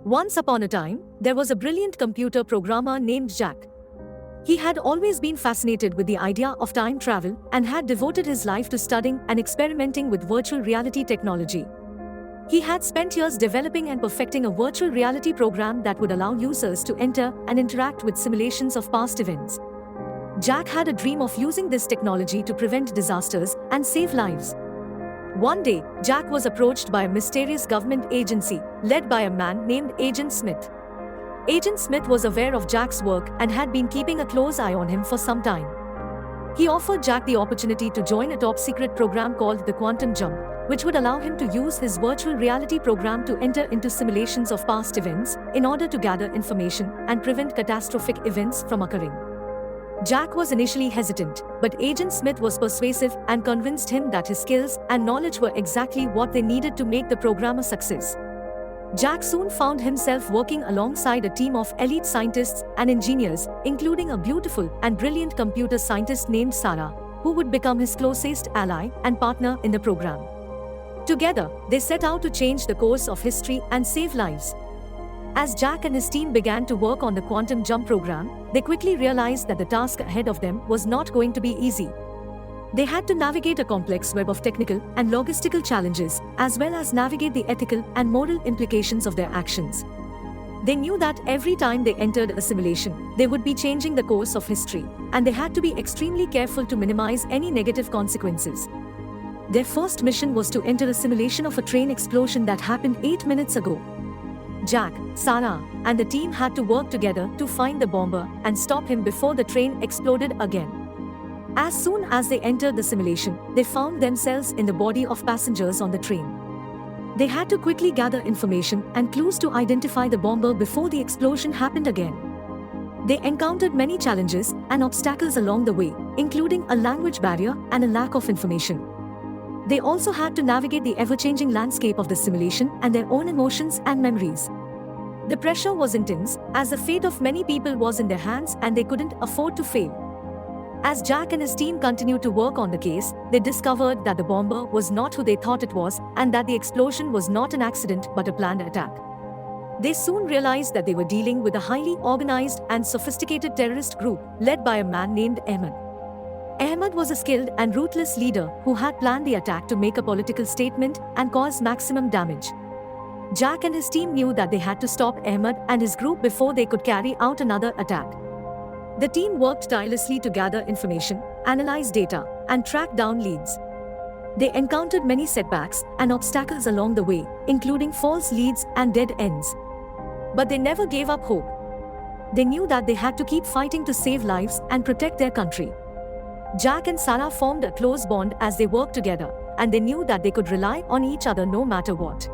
Once upon a time, there was a brilliant computer programmer named Jack. He had always been fascinated with the idea of time travel and had devoted his life to studying and experimenting with virtual reality technology. He had spent years developing and perfecting a virtual reality program that would allow users to enter and interact with simulations of past events. Jack had a dream of using this technology to prevent disasters and save lives. One day, Jack was approached by a mysterious government agency, led by a man named Agent Smith. Agent Smith was aware of Jack's work and had been keeping a close eye on him for some time. He offered Jack the opportunity to join a top-secret program called the Quantum Jump, which would allow him to use his virtual reality program to enter into simulations of past events in order to gather information and prevent catastrophic events from occurring. Jack was initially hesitant, but Agent Smith was persuasive and convinced him that his skills and knowledge were exactly what they needed to make the program a success. Jack soon found himself working alongside a team of elite scientists and engineers, including a beautiful and brilliant computer scientist named Sarah, who would become his closest ally and partner in the program. Together, they set out to change the course of history and save lives. As Jack and his team began to work on the Quantum Jump program, they quickly realized that the task ahead of them was not going to be easy. They had to navigate a complex web of technical and logistical challenges, as well as navigate the ethical and moral implications of their actions. They knew that every time they entered a simulation, they would be changing the course of history, and they had to be extremely careful to minimize any negative consequences. Their first mission was to enter a simulation of a train explosion that happened 8 minutes ago. Jack, Sarah, and the team had to work together to find the bomber and stop him before the train exploded again. As soon as they entered the simulation, they found themselves in the body of passengers on the train. They had to quickly gather information and clues to identify the bomber before the explosion happened again. They encountered many challenges and obstacles along the way, including a language barrier and a lack of information. They also had to navigate the ever-changing landscape of the simulation and their own emotions and memories. The pressure was intense, as the fate of many people was in their hands and they couldn't afford to fail. As Jack and his team continued to work on the case, they discovered that the bomber was not who they thought it was and that the explosion was not an accident but a planned attack. They soon realized that they were dealing with a highly organized and sophisticated terrorist group led by a man named Ahmed. Ahmed was a skilled and ruthless leader who had planned the attack to make a political statement and cause maximum damage. Jack and his team knew that they had to stop Ahmed and his group before they could carry out another attack. The team worked tirelessly to gather information, analyze data, and track down leads. They encountered many setbacks and obstacles along the way, including false leads and dead ends. But they never gave up hope. They knew that they had to keep fighting to save lives and protect their country. Jack and Sarah formed a close bond as they worked together, and they knew that they could rely on each other no matter what.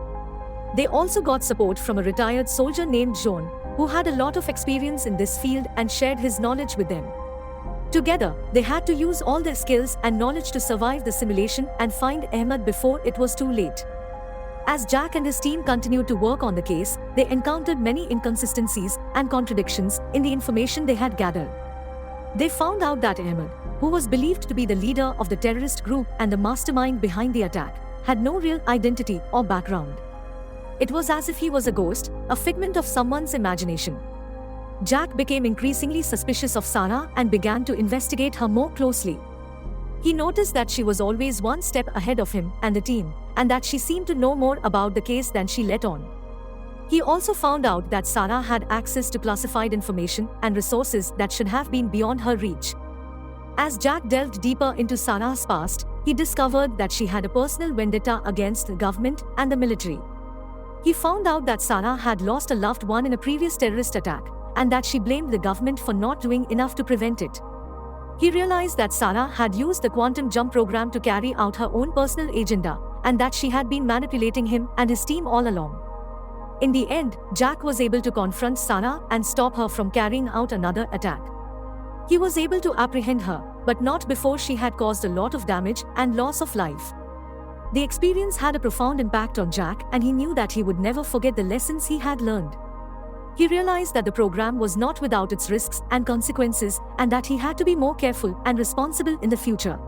They also got support from a retired soldier named John, who had a lot of experience in this field and shared his knowledge with them. Together, they had to use all their skills and knowledge to survive the simulation and find Ahmed before it was too late. As Jack and his team continued to work on the case, they encountered many inconsistencies and contradictions in the information they had gathered. They found out that Ahmed, who was believed to be the leader of the terrorist group and the mastermind behind the attack, had no real identity or background. It was as if he was a ghost, a figment of someone's imagination. Jack became increasingly suspicious of Sarah and began to investigate her more closely. He noticed that she was always one step ahead of him and the team, and that she seemed to know more about the case than she let on. He also found out that Sarah had access to classified information and resources that should have been beyond her reach. As Jack delved deeper into Sarah's past, he discovered that she had a personal vendetta against the government and the military. He found out that Sarah had lost a loved one in a previous terrorist attack, and that she blamed the government for not doing enough to prevent it. He realized that Sarah had used the Quantum Jump program to carry out her own personal agenda, and that she had been manipulating him and his team all along. In the end, Jack was able to confront Sarah and stop her from carrying out another attack. He was able to apprehend her, but not before she had caused a lot of damage and loss of life. The experience had a profound impact on Jack, and he knew that he would never forget the lessons he had learned. He realized that the program was not without its risks and consequences, and that he had to be more careful and responsible in the future.